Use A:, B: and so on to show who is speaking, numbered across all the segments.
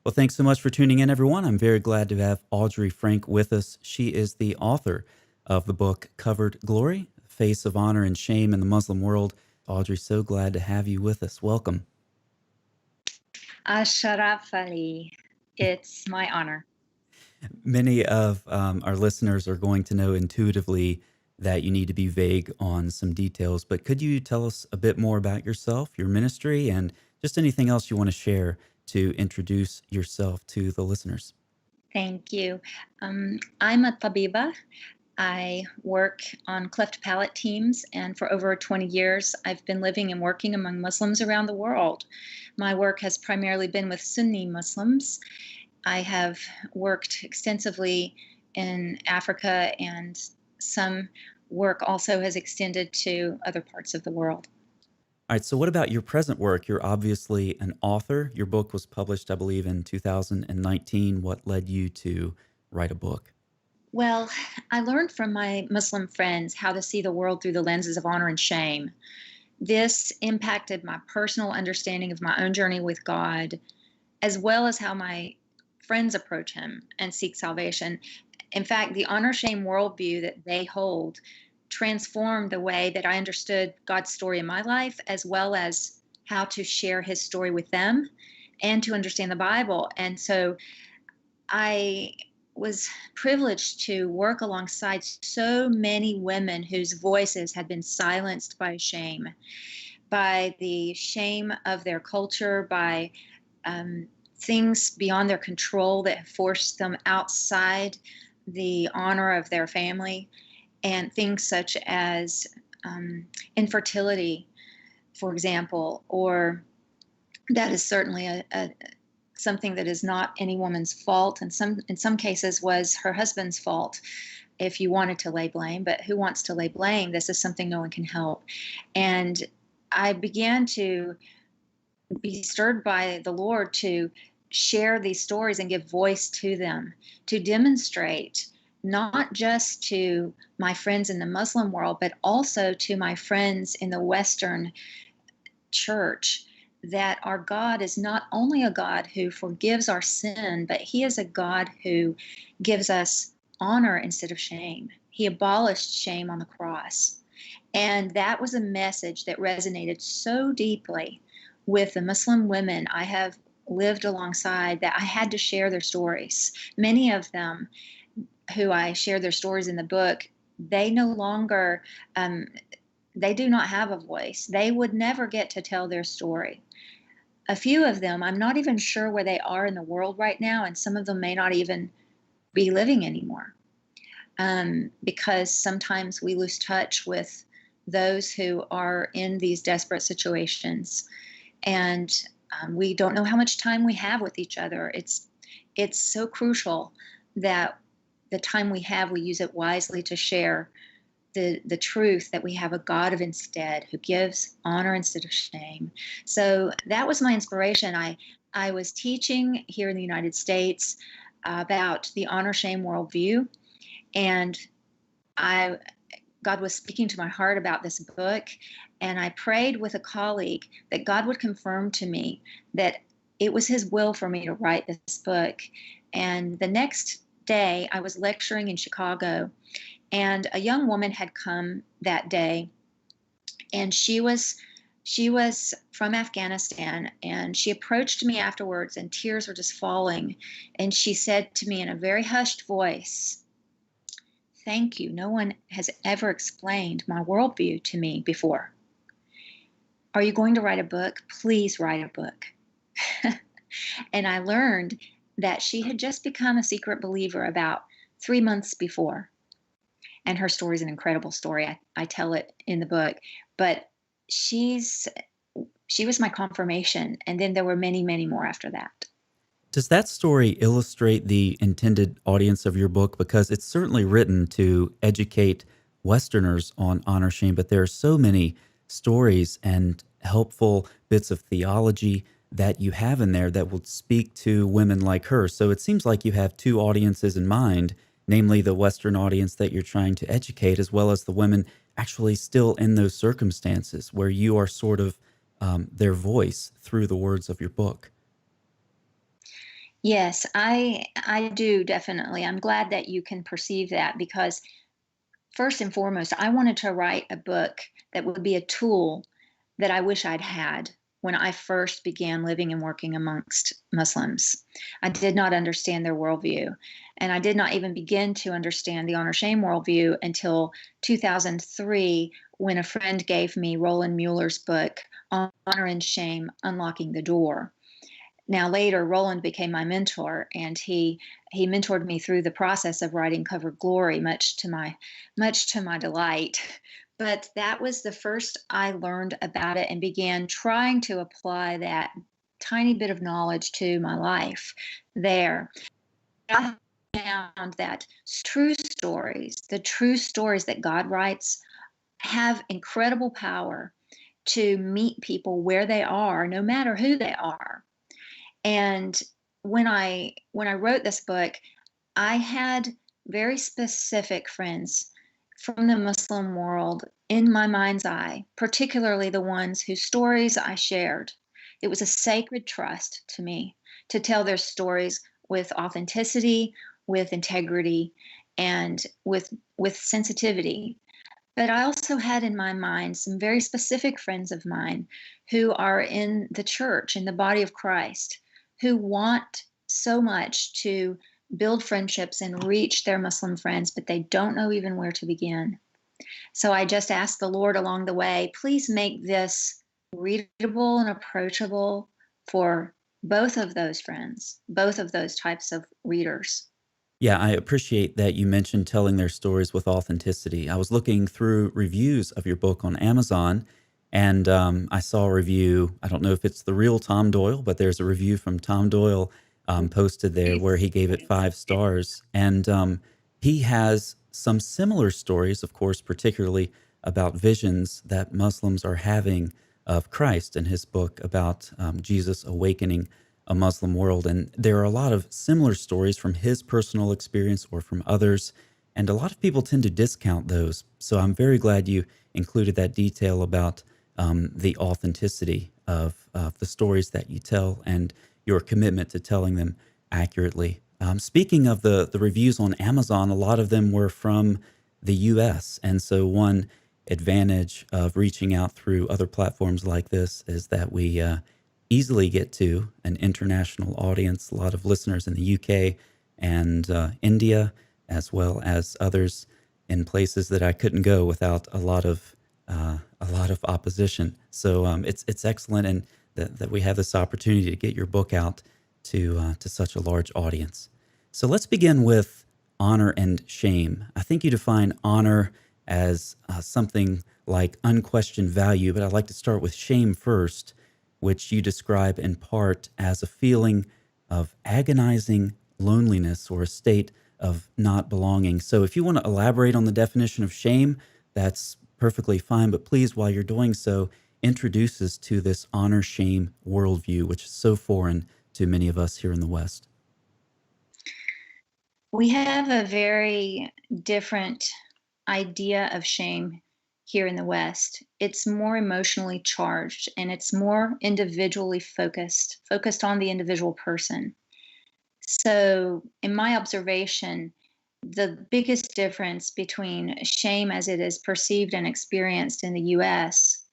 A: Well, thanks so much for tuning in, everyone. I'm very glad to have Audrey Frank with us. She is the author of the book Covered Glory, Face of Honor and Shame in the Muslim World. Audrey, so glad to have you with us. Welcome.
B: Ashraf Ali. It's my honor.
A: Many of our listeners are going to know intuitively that you need to be vague on some details, but could you tell us a bit more about yourself, your ministry, and just anything else you want to share to introduce yourself to the listeners?
B: Thank you. I'm a tabiba. I work on cleft palate teams, and for over 20 years, I've been living and working among Muslims around the world. My work has primarily been with Sunni Muslims. I have worked extensively in Africa, and some work also has extended to other parts of the world.
A: All right. So, what about your present work? You're obviously an author. Your book was published, I believe, in 2019. What led you to write a book?
B: Well, I learned from my Muslim friends how to see the world through the lenses of honor and shame. This impacted my personal understanding of my own journey with God, as well as how my friends approach Him and seek salvation. In fact, the honor shame worldview that they hold transformed the way that I understood God's story in my life, as well as how to share His story with them and to understand the Bible. And so I was privileged to work alongside so many women whose voices had been silenced by the shame of their culture, by things beyond their control that have forced them outside the honor of their family, and things such as infertility, for example, or that is certainly a something that is not any woman's fault, and in some cases was her husband's fault if you wanted to lay blame. But who wants to lay blame? This is something no one can help. And I began to be stirred by the Lord to share these stories and give voice to them, to demonstrate not just to my friends in the Muslim world, but also to my friends in the Western church, that our God is not only a God who forgives our sin, but He is a God who gives us honor instead of shame. He abolished shame on the cross. And that was a message that resonated so deeply with the Muslim women I have lived alongside that I had to share their stories. Many of them who I share their stories in the book, they no longer they do not have a voice. They would never get to tell their story. A few of them, I'm not even sure where they are in the world right now, and some of them may not even be living anymore, because sometimes we lose touch with those who are in these desperate situations, and we don't know how much time we have with each other. It's so crucial that the time we have, we use it wisely to share the truth that we have a God of instead who gives honor instead of shame. So that was my inspiration. I was teaching here in the United States about the honor shame worldview, and I God was speaking to my heart about this book, and I prayed with a colleague that God would confirm to me that it was His will for me to write this book. And the next day, I was lecturing in Chicago, and a young woman had come that day, and she was from Afghanistan, and she approached me afterwards, and tears were just falling, and she said to me in a very hushed voice, "Thank you. No one has ever explained my worldview to me before. Are you going to write a book? Please write a book." And I learned that she had just become a secret believer about 3 months before. And her story is an incredible story. I tell it in the book. But she's she was my confirmation, and then there were many, many more after that.
A: Does that story illustrate the intended audience of your book? Because it's certainly written to educate Westerners on honor shame, but there are so many stories and helpful bits of theology that you have in there that will speak to women like her. So it seems like you have two audiences in mind, namely the Western audience that you're trying to educate, as well as the women actually still in those circumstances where you are sort of their voice through the words of your book.
B: Yes, I do definitely. I'm glad that you can perceive that because first and foremost, I wanted to write a book that would be a tool that I wish I'd had when I first began living and working amongst Muslims. I did not understand their worldview. And I did not even begin to understand the honor shame worldview until 2003 when a friend gave me Roland Mueller's book, Honor and Shame Unlocking the Door. Now later, Roland became my mentor, and he mentored me through the process of writing Cover Glory, much to my delight. But that was the first I learned about it and began trying to apply that tiny bit of knowledge to my life there. I found that the true stories that God writes, have incredible power to meet people where they are, no matter who they are. And when I wrote this book, I had very specific friends from the Muslim world in my mind's eye, particularly the ones whose stories I shared. It was a sacred trust to me to tell their stories with authenticity, with integrity, and with sensitivity. But I also had in my mind some very specific friends of mine who are in the church, in the body of Christ, who want so much to build friendships and reach their Muslim friends, but they don't know even where to begin. So I just asked the Lord along the way, please make this readable and approachable for both of those friends, both of those types of readers.
A: Yeah, I appreciate that you mentioned telling their stories with authenticity. I was looking through reviews of your book on Amazon, and I saw a review. I don't know if it's the real Tom Doyle, but there's a review from Tom Doyle posted there where he gave it 5 stars. And he has some similar stories, of course, particularly about visions that Muslims are having of Christ in his book about Jesus awakening a Muslim world. And there are a lot of similar stories from his personal experience or from others. And a lot of people tend to discount those. So I'm very glad you included that detail about the authenticity of the stories that you tell and your commitment to telling them accurately. Speaking of the reviews on Amazon, a lot of them were from the US. And so one advantage of reaching out through other platforms like this is that we easily get to an international audience, a lot of listeners in the UK and India, as well as others in places that I couldn't go without a lot of opposition. So it's excellent, and that we have this opportunity to get your book out to such a large audience. So let's begin with honor and shame. I think you define honor as something like unquestioned value, but I'd like to start with shame first, which you describe in part as a feeling of agonizing loneliness or a state of not belonging. So, if you want to elaborate on the definition of shame, that's perfectly fine. But please, while you're doing so, introduce us to this honor shame worldview, which is so foreign to many of us here in the West.
B: We have a very different idea of shame here in the West. It's more emotionally charged and it's more individually focused on the individual person. So, in my observation, the biggest difference between shame as it is perceived and experienced in the US,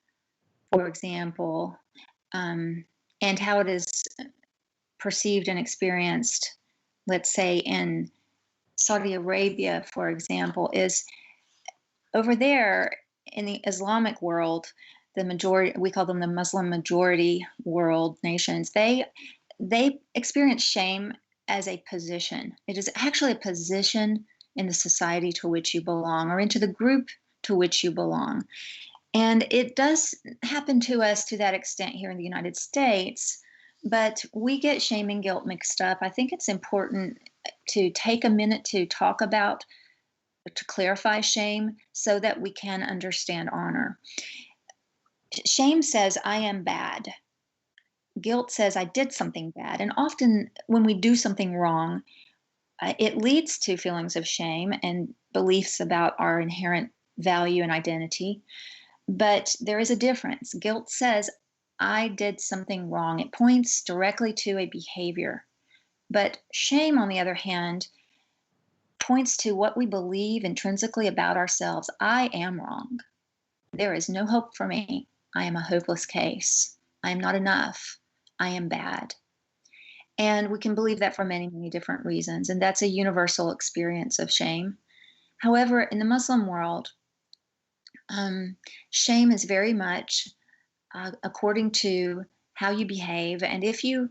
B: for example, um, and how it is perceived and experienced, let's say, in Saudi Arabia, for example, is over there in the Islamic world, the majority, we call them the Muslim majority world nations, they experience shame as a position. It is actually a position in the society to which you belong or into the group to which you belong. And it does happen to us to that extent here in the United States, but we get shame and guilt mixed up. I think it's important to take a minute to talk about, to clarify shame so that we can understand honor. Shame says, I am bad. Guilt says, I did something bad. And often when we do something wrong, it leads to feelings of shame and beliefs about our inherent value and identity. But there is a difference. Guilt says, I did something wrong. It points directly to a behavior. But shame, on the other hand, points to what we believe intrinsically about ourselves. I am wrong. There is no hope for me. I am a hopeless case. I am not enough. I am bad. And we can believe that for many, many different reasons. And that's a universal experience of shame. However, in the Muslim world, um, shame is very much according to how you behave. And if you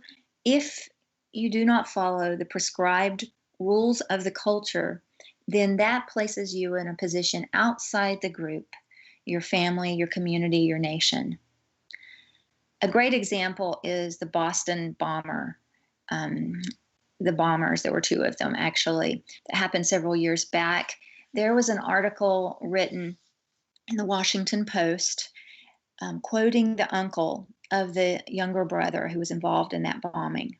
B: do not follow the prescribed rules of the culture, then that places you in a position outside the group, your family, your community, your nation. A great example is the Boston bomber. Um, the bombers, there were two of them actually, that happened several years back. There was an article written in the Washington Post quoting the uncle of the younger brother who was involved in that bombing.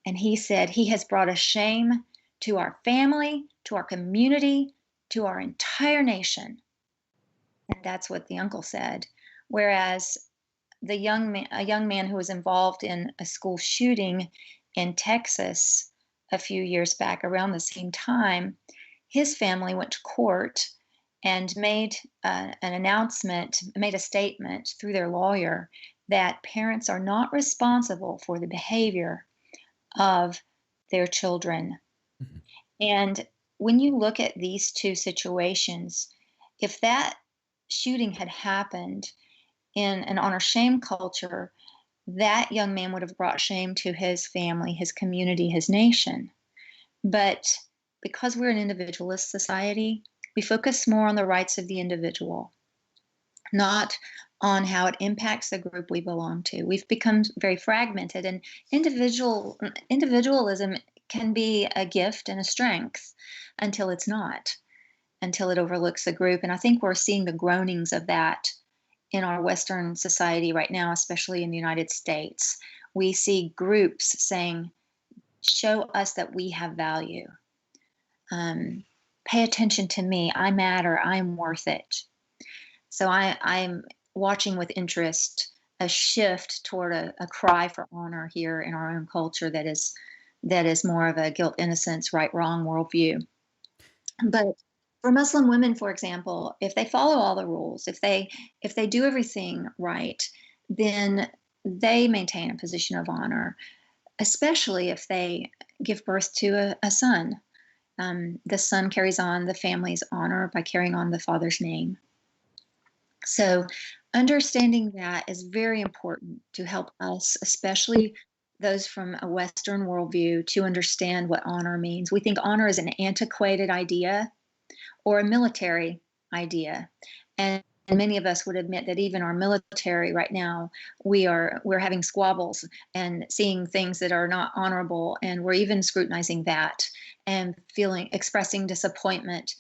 B: And he said, "He has brought a shame to our family, to our community, to our entire nation." And that's what the uncle said. Whereas a young man who was involved in a school shooting in Texas a few years back around the same time, his family went to court and made an announcement, made a statement through their lawyer that parents are not responsible for the behavior of their children.
A: Mhm.
B: And when you look at these two situations, if that shooting had happened in an honor shame culture, that young man would have brought shame to his family, his community, his nation. But because we're an individualist society, we focus more on the rights of the individual, not on how it impacts the group we belong to. We've become very fragmented, and individualism can be a gift and a strength until it's not, until it overlooks the group. And I think we're seeing the groanings of that in our Western society right now, especially in the United States. We see groups saying, "Show us that we have value. Um, Pay attention to me. I matter. I'm worth it." So I'm watching with interest a shift toward a cry for honor here in our own culture that is more of a guilt, innocence, right, wrong worldview. But for Muslim women, for example, if they follow all the rules, if they do everything right, then they maintain a position of honor, especially if they give birth to a son. The son carries on the family's honor by carrying on the father's name. So, understanding that is very important to help us, especially those from a Western worldview, to understand what honor means. We think honor is an antiquated idea or a military idea. And many of us would admit that even our military right now, we're having squabbles and seeing things that are not honorable, and we're even scrutinizing that and expressing disappointment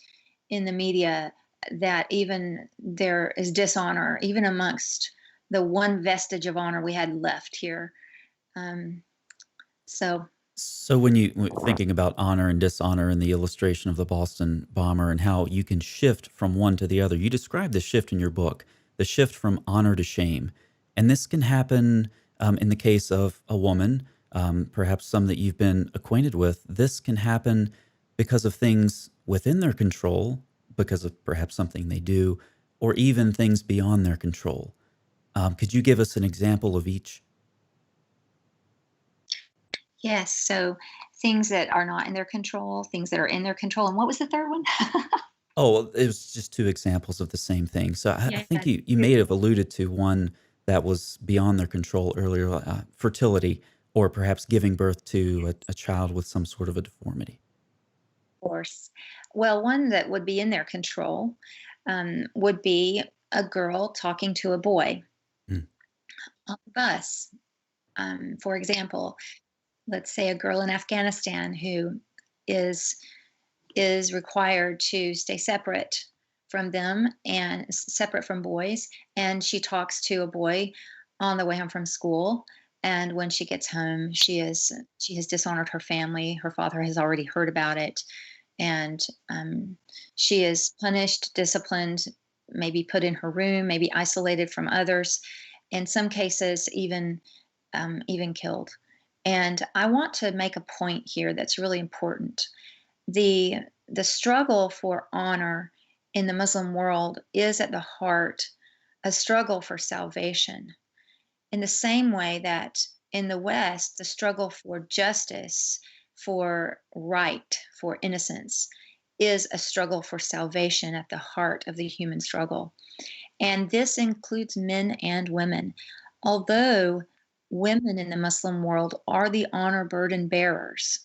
B: in the media that even there is dishonor, even amongst the one vestige of honor we had left here. Um, so,
A: So thinking about honor and dishonor in the illustration of the Boston bomber and how you can shift from one to the other, you describe the shift in your book, the shift from honor to shame. And this can happen in the case of a woman, perhaps some that you've been acquainted with. This can happen because of things within their control, because of perhaps something they do, or even things beyond their control. Could you give us an example of each?
B: yes, so things that are not in their control, things that are in their control. And what was the third one?
A: Oh, well, it was just 2 examples of the same thing. So I
B: Yeah.
A: think you may have alluded to one that was beyond their control earlier, fertility or perhaps giving birth to a child with some sort of a deformity.
B: Course. Well, one that would be in their control would be a girl talking to a boy
A: Mm,
B: on the bus. For example, let's say a girl in Afghanistan who is is required to stay separate from them and separate from boys, and she talks to a boy on the way home from school. And when she gets home, she has dishonored her family. Her father has already heard about it, and she is punished, disciplined, maybe put in her room, maybe isolated from others, in some cases even killed. And I want to make a point here that's really important. The the struggle for honor in the Muslim world is at the heart a struggle for salvation. In the same way that in the West, the struggle for justice, for right, for innocence is a struggle for salvation at the heart of the human struggle. And this includes men and women. Although women in the Muslim world are the honor burden bearers,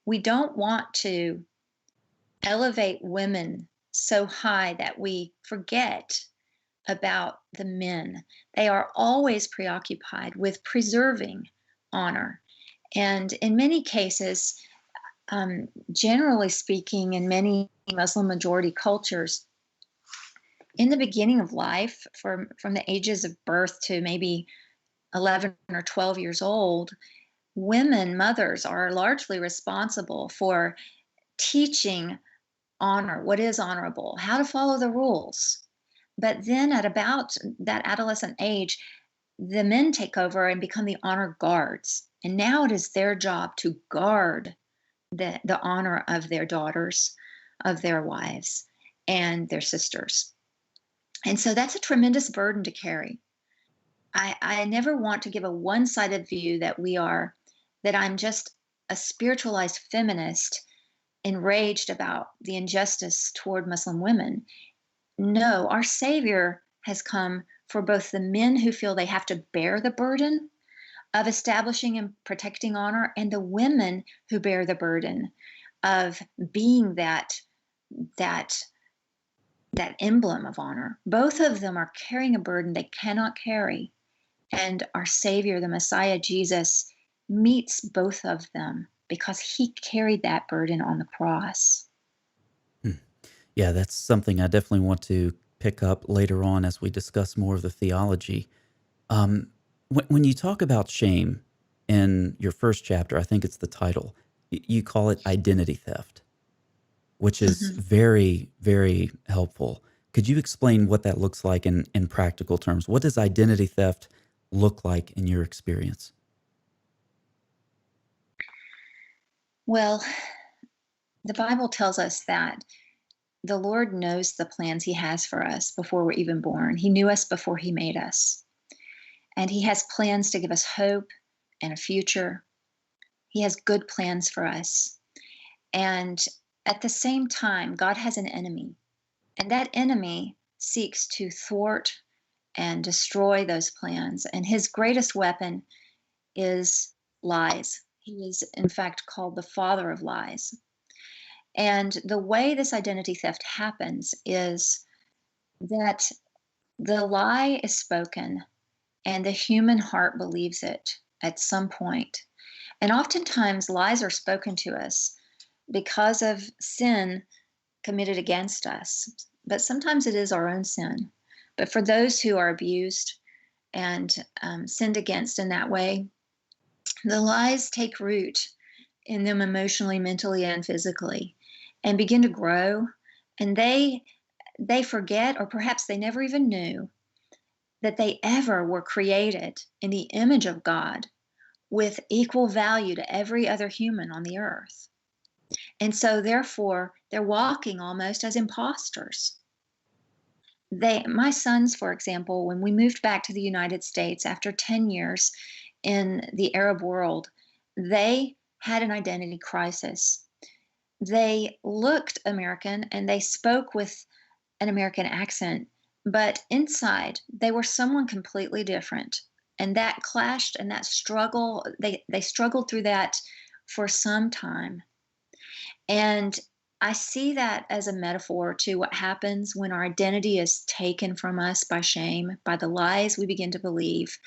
B: we don't want to elevate women so high that we forget about the men. They are always preoccupied with preserving honor. And in many cases, generally speaking, in many Muslim majority cultures, in the beginning of life, from the ages of birth to maybe 11 or 12 years old, women, mothers, are largely responsible for teaching honor, what is honorable, how to follow the rules. But then at about that adolescent age, the men take over and become the honor guards. And now it is their job to guard the honor of their daughters, of their wives, and their sisters. And so that's a tremendous burden to carry. I never want to give a one sided view that I'm just a spiritualized feminist enraged about the injustice toward Muslim women. No, our Savior has come for both the men who feel they have to bear the burden of establishing and protecting honor, and the women who bear the burden of being that that emblem of honor. Both of them are carrying a burden they cannot carry, and our Savior, the Messiah Jesus, meets both of them because he carried that burden on the cross.
A: Hmm. Yeah, that's something I definitely want to pick up later on as we discuss more of the theology. When you talk about shame in your first chapter, I think it's the title, you call it identity theft, which is
B: Mhm.
A: very, very helpful. Could you explain what that looks like in practical terms? What does identity theft look like in your experience?
B: Well, the Bible tells us that the Lord knows the plans He has for us before we're even born. He knew us before He made us. And He has plans to give us hope and a future. He has good plans for us. And at the same time, God has an enemy. And that enemy seeks to thwart and destroy those plans. And his greatest weapon is lies. He is, in fact, called the father of lies. And the way this identity theft happens is that the lie is spoken and the human heart believes it at some point. And oftentimes, lies are spoken to us because of sin committed against us. But sometimes it is our own sin. But for those who are abused and sinned against in that way, the lies take root in them emotionally, mentally, and physically and begin to grow. And they forget, or perhaps they never even knew, that they ever were created in the image of God with equal value to every other human on the earth. And so, therefore, they're walking almost as imposters. My sons, for example, when we moved back to the United States after 10 years in the Arab world, they had an identity crisis. They looked American and they spoke with an American accent, but inside they were someone completely different. And that clashed and that struggle, they struggled through that for some time. And I see that as a metaphor to what happens when our identity is taken from us by shame, by the lies we begin to believe,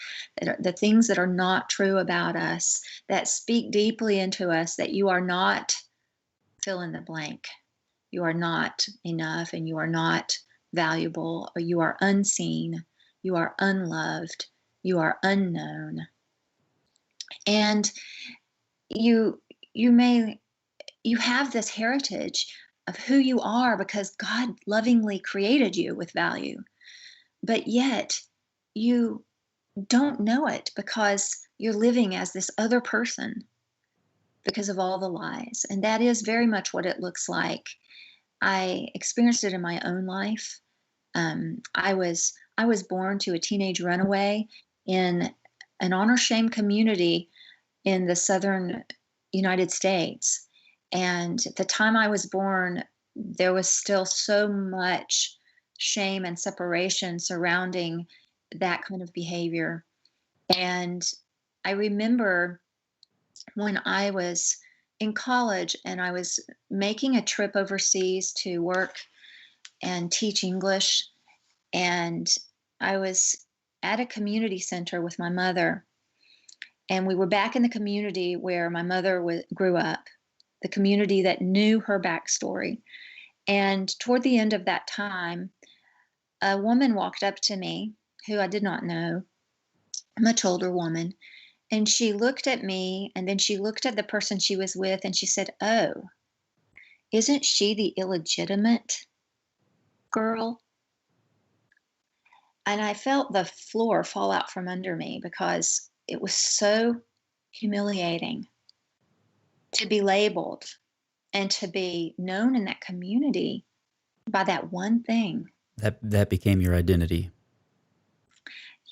B: the things that are not true about us, that speak deeply into us that you are not fill in the blank. You are not enough and you are not valuable or you are unseen, you are unloved, you are unknown. And you you may you have this heritage of who you are because God lovingly created you with value. But yet you don't know it because You're living as this other person because of all the lies. And that is very much what it looks like. I experienced it in my own life. I was born to a teenage runaway in an honor shame community in the southern United States. And at the time I was born, there was still so much shame and separation surrounding that kind of behavior. And I remember when I was in college and I was making a trip overseas to work and teach English, and I was at a community center with my mother, and we were back in the community where my mother grew up, the community that knew her backstory. And toward the end of that time, a woman walked up to me who I did not know, a much older woman, and she looked at me and then she looked at the person she was with and she said, "Oh, isn't she the illegitimate girl?" And I felt the floor fall out from under me because it was so humiliating to be labeled and to be known in that community by that one thing.
A: That became your identity.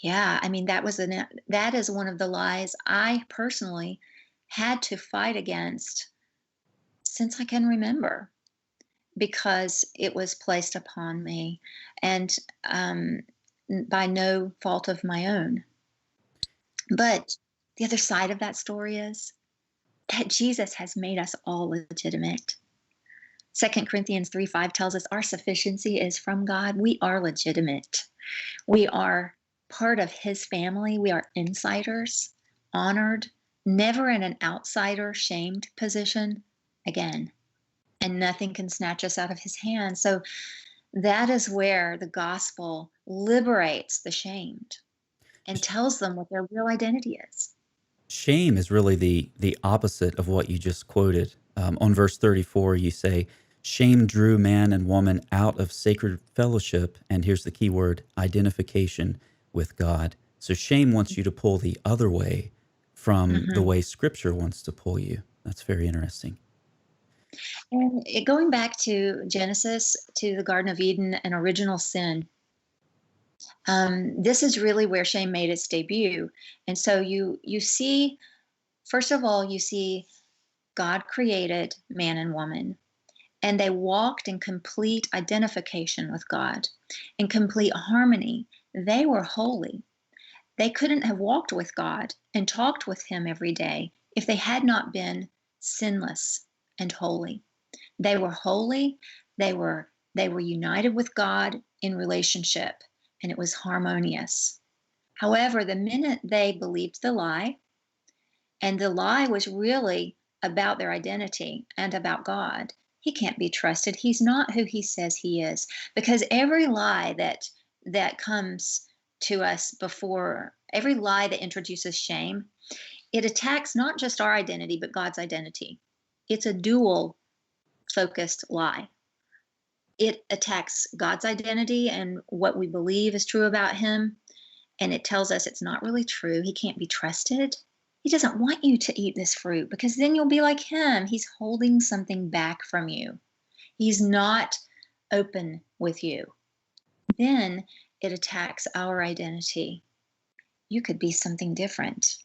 B: Yeah, I mean that is one of the lies I personally had to fight against since I can remember, because it was placed upon me, and by no fault of my own. But the other side of that story is that Jesus has made us all legitimate. 2 Corinthians 3:5 tells us our sufficiency is from God. We are legitimate. We are part of his family. We are insiders, honored, never in an outsider, shamed position again. And nothing can snatch us out of his hand. So that is where the gospel liberates the shamed and tells them what their real identity is.
A: Shame is really the opposite of what you just quoted. On verse 34, you say, "Shame drew man and woman out of sacred fellowship," and here's the key word, identification with God. So shame wants you to pull the other way from the
B: Mhm.
A: way Scripture wants to pull you. That's very interesting.
B: And going back to Genesis, to the Garden of Eden and original sin, this is really where shame made its debut. And so you see, first of all, you see God created man and woman, and they walked in complete identification with God, in complete harmony. They were holy. They couldn't have walked with God and talked with him every day if they had not been sinless and holy. They were holy. They were united with God in relationship, and it was harmonious. However, the minute they believed the lie, and the lie was really about their identity and about God, he can't be trusted. He's not who he says he is, because every lie that comes to us, before every lie that introduces shame, it attacks not just our identity but God's identity. It's a dual focused lie. It attacks God's identity and what we believe is true about him, and it tells us it's not really true. He can't be trusted. He doesn't want you to eat this fruit because then you'll be like him. He's holding something back from you. He's not open with you. Then it attacks our identity. You could be something different.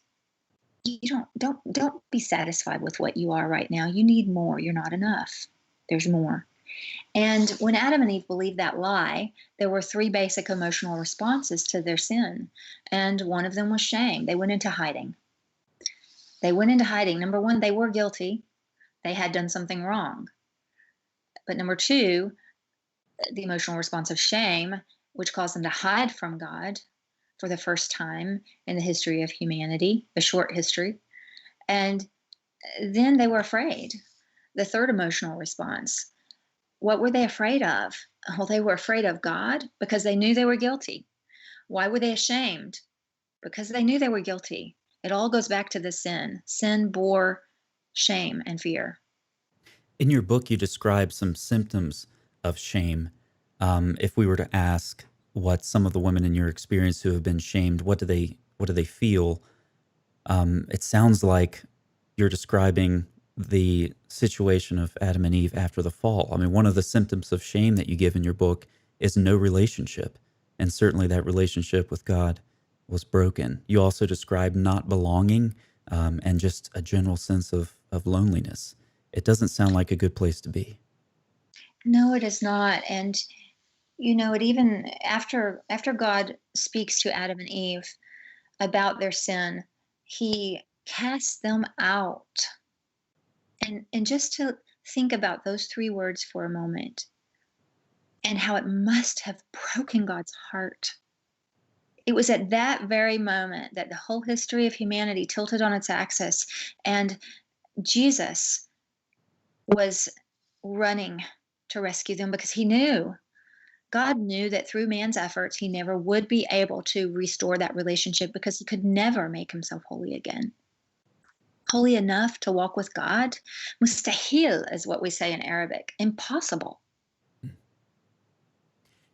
B: You don't be satisfied with what you are right now. You need more. You're not enough. There's more. And when Adam and Eve believed that lie, there were three basic emotional responses to their sin. And one of them was shame. They went into hiding. They went into hiding. Number one, they were guilty. They had done something wrong. But number two, the emotional response of shame, which caused them to hide from God for the first time in the history of humanity, a short history. And then they were afraid. The third emotional response, what were they afraid of? Well, they were afraid of God because they knew they were guilty. Why were they ashamed? Because they knew they were guilty. It all goes back to the sin. Sin bore shame and fear.
A: In your book, you describe some symptoms of shame. If we were to ask what some of the women in your experience who have been shamed, what do they feel? It sounds like you're describing the situation of Adam and Eve after the fall. I mean, one of the symptoms of shame that you give in your book is no relationship. And certainly that relationship with God was broken. You also describe not belonging and just a general sense of loneliness. It doesn't sound like a good place to be.
B: No, it is not. And it even after God speaks to Adam and Eve about their sin, he casts them out. And just to think about those three words for a moment and how it must have broken God's heart. It was at that very moment that the whole history of humanity tilted on its axis, and Jesus was running to rescue them because God knew that through man's efforts, he never would be able to restore that relationship because he could never make himself holy again. Holy enough to walk with God? Mustahil is what we say in Arabic. Impossible.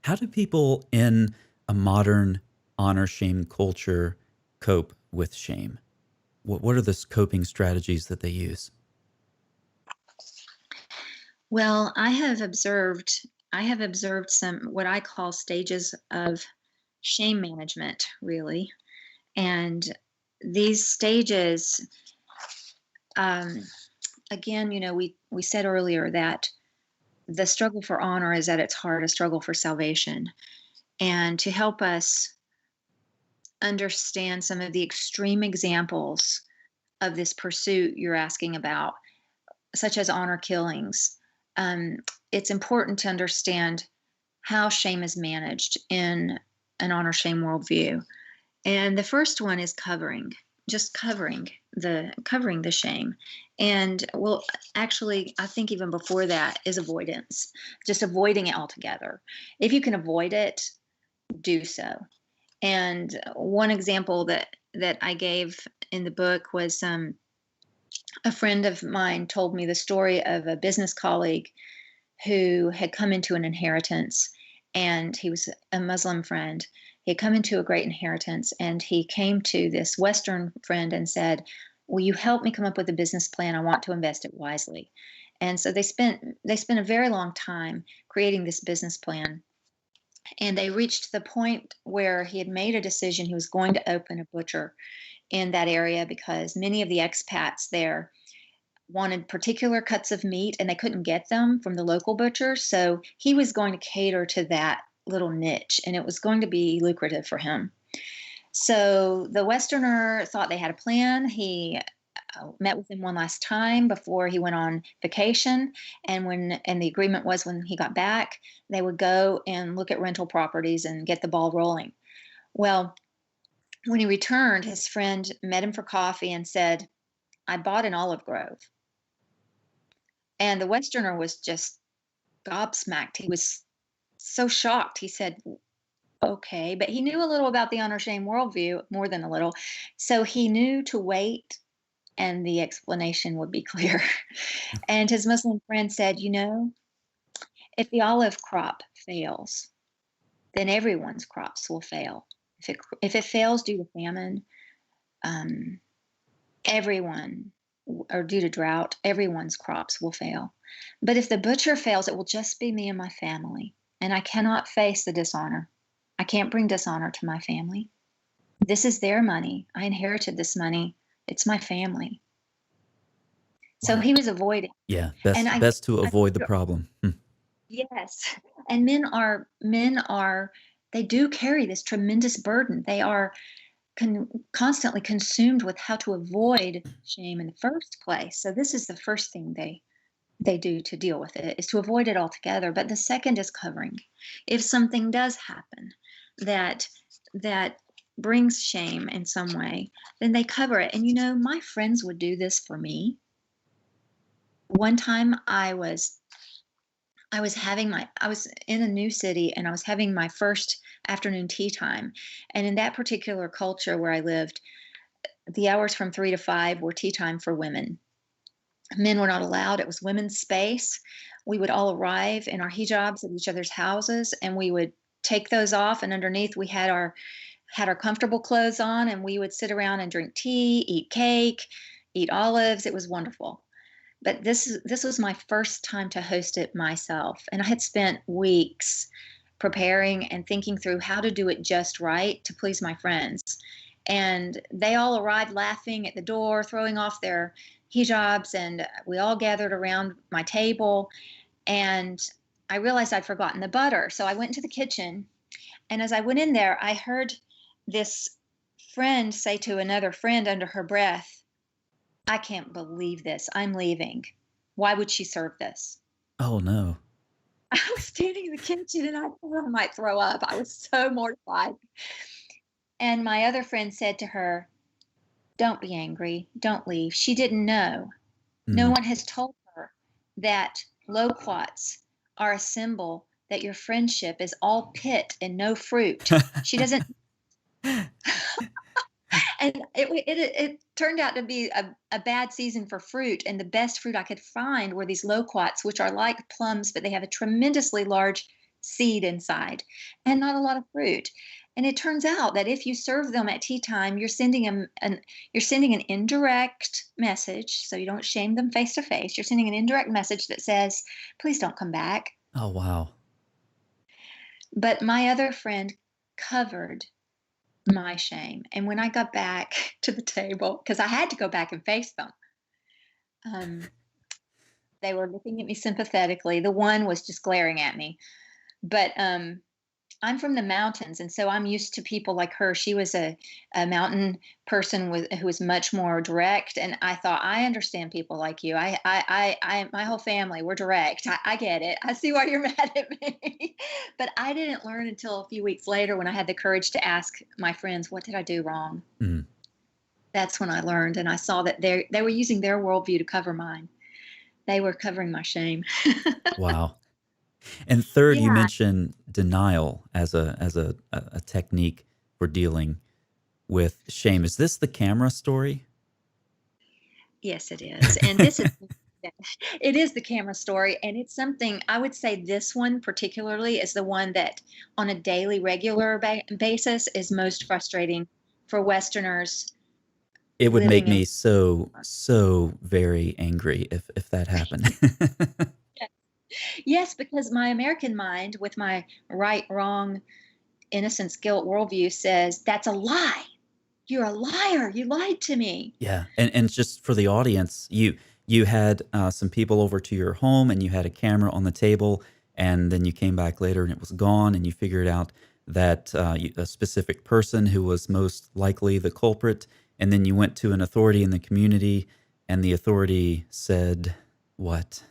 A: How do people in a modern honor shame culture cope with shame? What are the coping strategies that they use?
B: Well, I have observed some what I call stages of shame management, really. And these stages, um, again, we said earlier that the struggle for honor is at its heart a struggle for salvation. And to help us understand some of the extreme examples of this pursuit you're asking about, such as honor killings, um, it's important to understand how shame is managed in an honor shame worldview. And the first one is just covering the shame. And well, actually, I think even before that is avoidance, just avoiding it altogether. If you can avoid it, do so. And one example that I gave in the book was a friend of mine told me the story of a business colleague who had come into an inheritance, and he was a Muslim friend. He had come into a great inheritance, and he came to this Western friend and said, "Will you help me come up with a business plan? I want to invest it wisely." And so they spent a very long time creating this business plan, and they reached the point where he had made a decision. He was going to open a butcher in that area because many of the expats there wanted particular cuts of meat and they couldn't get them from the local butcher. So he was going to cater to that little niche, and it was going to be lucrative for him. So the Westerner thought they had a plan. He met with him one last time before he went on vacation, and the agreement was when he got back, they would go and look at rental properties and get the ball rolling. Well, when he returned, his friend met him for coffee and said, "I bought an olive grove." And the Westerner was just gobsmacked. He was so shocked. He said, "Okay." But he knew a little about the honor shame worldview, more than a little. So he knew to wait and the explanation would be clear. And his Muslim friend said, if the olive crop fails, then everyone's crops will fail. If it fails due to famine, um, everyone, or due to drought, everyone's crops will fail. But if the butcher fails, it will just be me and my family. And I cannot face the dishonor. I can't bring dishonor to my family. This is their money. I inherited this money. It's my family. So
A: Wow.
B: he was avoiding.
A: Yeah,
B: And
A: best to
B: I
A: avoid the problem. Hmm.
B: yes. And men are they do carry this tremendous burden. They are constantly consumed with how to avoid shame in the first place. So this is the first thing they do to deal with it, is to avoid it altogether. But the second is covering. If something does happen that that brings shame in some way, then they cover it. And my friends would do this for me. One time I was in a new city and I was having my first afternoon tea time. And in that particular culture where I lived, the hours from 3 to 5 were tea time for women. Men were not allowed. It was women's space. We would all arrive in our hijabs at each other's houses, and we would take those off, and underneath we had our had our comfortable clothes on, and we would sit around and drink tea, eat cake, eat olives. It was wonderful. But this was my first time to host it myself, and I had spent weeks preparing and thinking through how to do it just right to please my friends. And they all arrived laughing at the door, throwing off their hijabs, and we all gathered around my table. And I realized I'd forgotten the butter. So I went into the kitchen, and as I went in there, I heard this friend say to another friend under her breath, "I can't believe this. I'm leaving. Why would she serve this?"
A: Oh, no.
B: I was standing in the kitchen and I thought I might throw up. I was so mortified. And my other friend said to her, "Don't be angry. Don't leave. She didn't know. No
A: Mhm.
B: one has told her that loquats are a symbol that your friendship is all pit and no fruit. She doesn't." And it turned out to be a bad season for fruit, and the best fruit I could find were these loquats, which are like plums, but they have a tremendously large seed inside and not a lot of fruit. And it turns out that if you serve them at tea time, you're sending an indirect message, so you don't shame them face to face. You're sending an indirect message that says, "Please don't come back."
A: Oh, wow.
B: But my other friend covered my shame. And when I got back to the table, because I had to go back and face them, um, they were looking at me sympathetically. The one was just glaring at me. But I'm from the mountains, and so I'm used to people like her. She was a mountain person who was much more direct, and I thought, I understand people like you. My whole family, we're direct. I get it. I see why you're mad at me. But I didn't learn until a few weeks later when I had the courage to ask my friends, "What did I do wrong?"
A: Mm.
B: That's when I learned, and I saw that they were using their worldview to cover mine. They were covering my shame.
A: Wow. And third, you
B: Yeah.
A: mentioned denial as a technique for dealing with shame. Is this the camera story?
B: Yes, it is. And this is it is the camera story, and it's something I would say this one particularly is the one that on a daily regular basis is most frustrating for Westerners
A: It would make
B: living in.
A: me so very angry if that happened.
B: Yes, because my American mind with my right, wrong, innocence, guilt worldview says that's a lie. You're a liar. You lied to me.
A: Yeah, and just for the audience, you had some people over to your home, and you had a camera on the table, and then you came back later, and it was gone, and you figured out that a specific person who was most likely the culprit, and then you went to an authority in the community, and the authority said, "What?"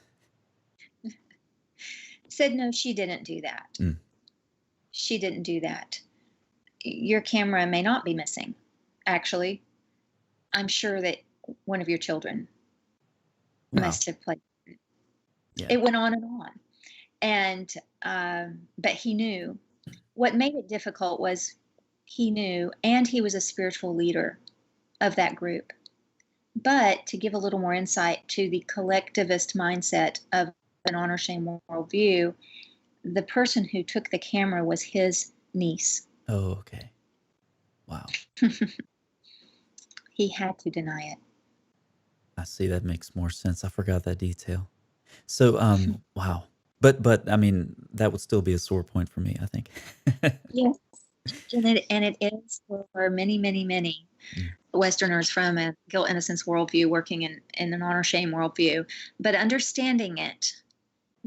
B: Said no, she didn't do that.
A: Mm,
B: She didn't do that. Your camera may not be missing. Actually, I'm sure that one of your children
A: wow.
B: must have played.
A: Yeah.
B: It went on and on. And, but he knew. What made it difficult was he knew, and he was a spiritual leader of that group. But to give a little more insight to the collectivist mindset of an honor shame worldview, the person who took the camera was his niece.
A: Oh, okay. Wow.
B: He had to deny it.
A: I see. That makes more sense. I forgot that detail. So, wow. But I mean, that would still be a sore point for me, I think.
B: Yes. And it is for many, many, many
A: Mm,
B: Westerners from a guilt innocence worldview working in an honor shame worldview. But understanding it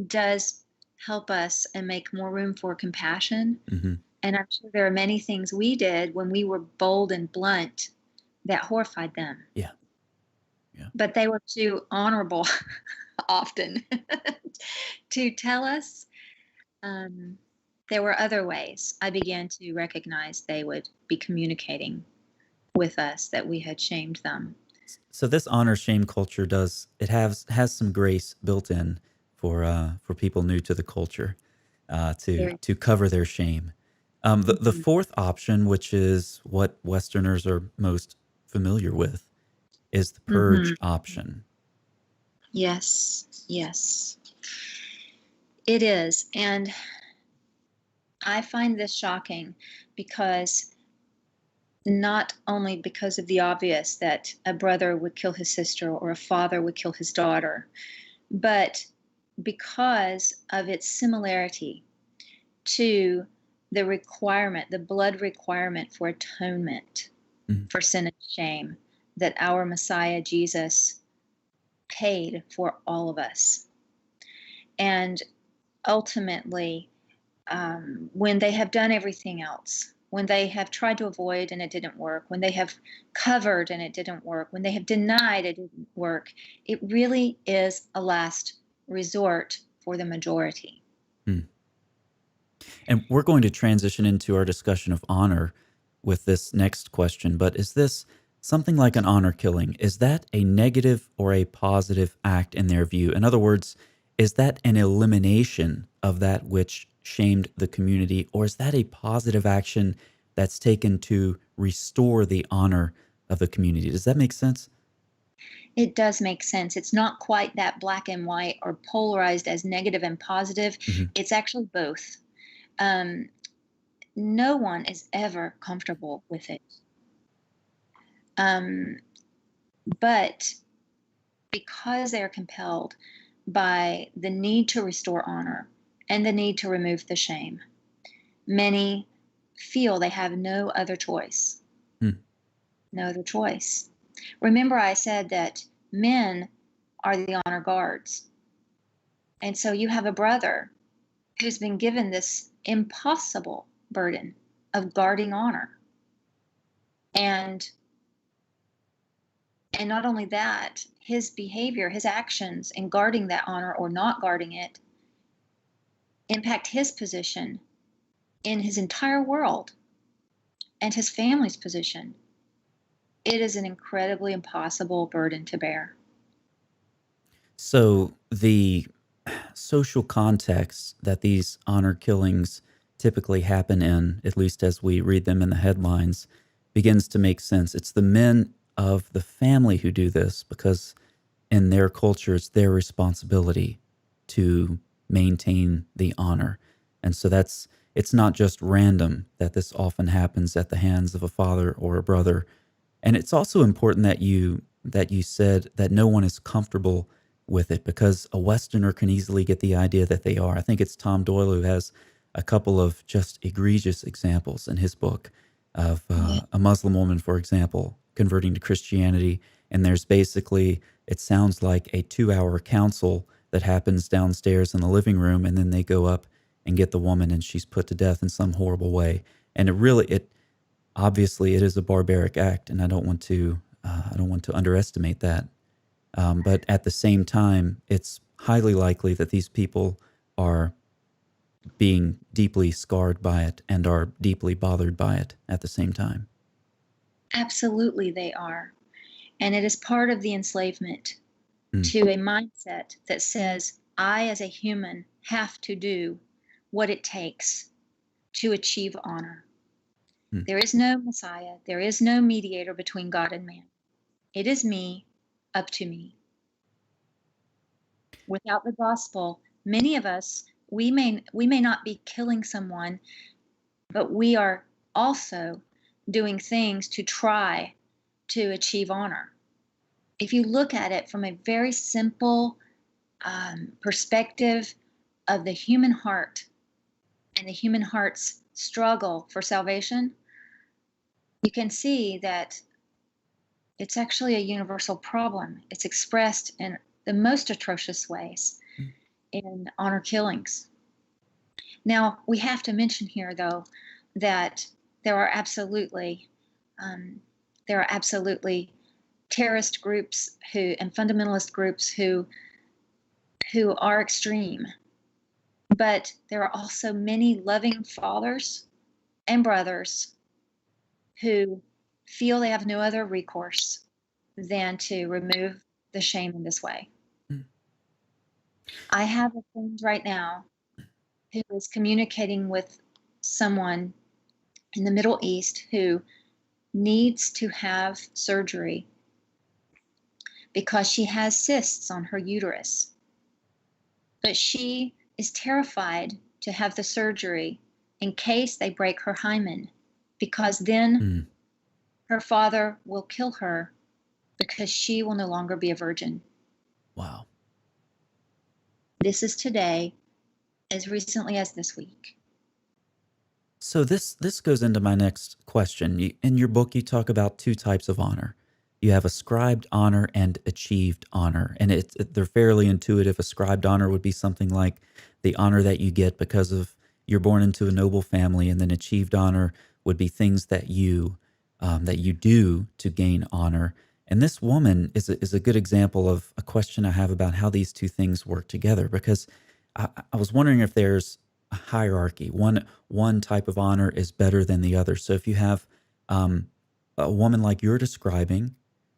B: does help us and make more room for compassion.
A: mhm.
B: And I'm sure there are many things we did when we were bold and blunt that horrified them.
A: Yeah, yeah.
B: But they were too honorable often to tell us. Um, there were other ways I began to recognize they would be communicating with us that we had shamed them.
A: So this honor shame culture does it has some grace built in for people new to the culture
B: Very.
A: to cover their shame. The
B: Mhm.
A: fourth option, which is what Westerners are most familiar with, is the purge
B: Mhm.
A: option.
B: Yes, yes, it is. And I find this shocking because not only because of the obvious that a brother would kill his sister or a father would kill his daughter, but because of its similarity to the requirement, the blood requirement for atonement
A: Mhm.
B: for sin and shame that our Messiah Jesus paid for all of us. And ultimately, when they have done everything else, when they have tried to avoid and it didn't work, when they have covered and it didn't work, when they have denied it didn't work, it really is a last resort for the majority.
A: Mm. And we're going to transition into our discussion of honor with this next question. But is this something like an honor killing? Is that a negative or a positive act in their view? In other words, is that an elimination of that which shamed the community, or is that a positive action that's taken to restore the honor of the community? Does that make sense?
B: It does make sense. It's not quite that black and white or polarized as negative and positive.
A: Hmm.
B: It's actually both. Um, no one is ever comfortable with it. Um, but because they are compelled by the need to restore honor and the need to remove the shame, many feel they have no other choice.
A: Mm.
B: No other choice. Remember, I said that men are the honor guards. And so you have a brother who's been given this impossible burden of guarding honor. And and not only that, his behavior, his actions in guarding that honor or not guarding it impact his position in his entire world and his family's position. It is an incredibly impossible burden to bear.
A: So the social context that these honor killings typically happen in, at least as we read them in the headlines, begins to make sense. It's the men of the family who do this because in their culture, it's their responsibility to maintain the honor. And so it's not just random that this often happens at the hands of a father or a brother. And it's also important that you said that no one is comfortable with it because a Westerner can easily get the idea that they are. I think it's Tom Doyle who has a couple of just egregious examples in his book of
B: Yeah.
A: a Muslim woman, for example, converting to Christianity. And there's basically, it sounds like a 2 hour council that happens downstairs in the living room. And then they go up and get the woman and she's put to death in some horrible way. And it obviously it is a barbaric act, and I don't want to underestimate that. But at the same time, it's highly likely that these people are being deeply scarred by it and are deeply bothered by it at the same time.
B: Absolutely, they are. And it is part of the enslavement
A: Mm,
B: to a mindset that says, I, as a human, have to do what it takes to achieve honor.
A: mm,
B: There is no Messiah, there is no mediator between God and man. It is me, up to me. Without the gospel, many of us, we may not be killing someone, but we are also doing things to try to achieve honor. If you look at it from a very simple perspective of the human heart and the human heart's struggle for salvation, you can see that it's actually a universal problem. It's expressed in the most atrocious ways
A: mm.
B: in honor killings. Now, we have to mention here, though, that there are absolutely um, there are absolutely terrorist groups who and fundamentalist groups who are extreme, but there are also many loving fathers and brothers who feel they have no other recourse than to remove the shame in this way.
A: Mm.
B: I have a friend right now who is communicating with someone in the Middle East who needs to have surgery because she has cysts on her uterus. But she is terrified to have the surgery in case they break her hymen, because then
A: Mm.
B: Her father will kill her because she will no longer be a virgin.
A: Wow.
B: This is today, as recently as this week.
A: So this goes into my next question. In your book, you talk about two types of honor. You have ascribed honor and achieved honor, and they're fairly intuitive. Ascribed honor would be something like the honor that you get because of you're born into a noble family, and then achieved honor would be things that you do to gain honor. And this woman is a good example of a question I have about how these two things work together because I was wondering if there's a hierarchy. One type of honor is better than the other. So if you have um, a woman like you're describing,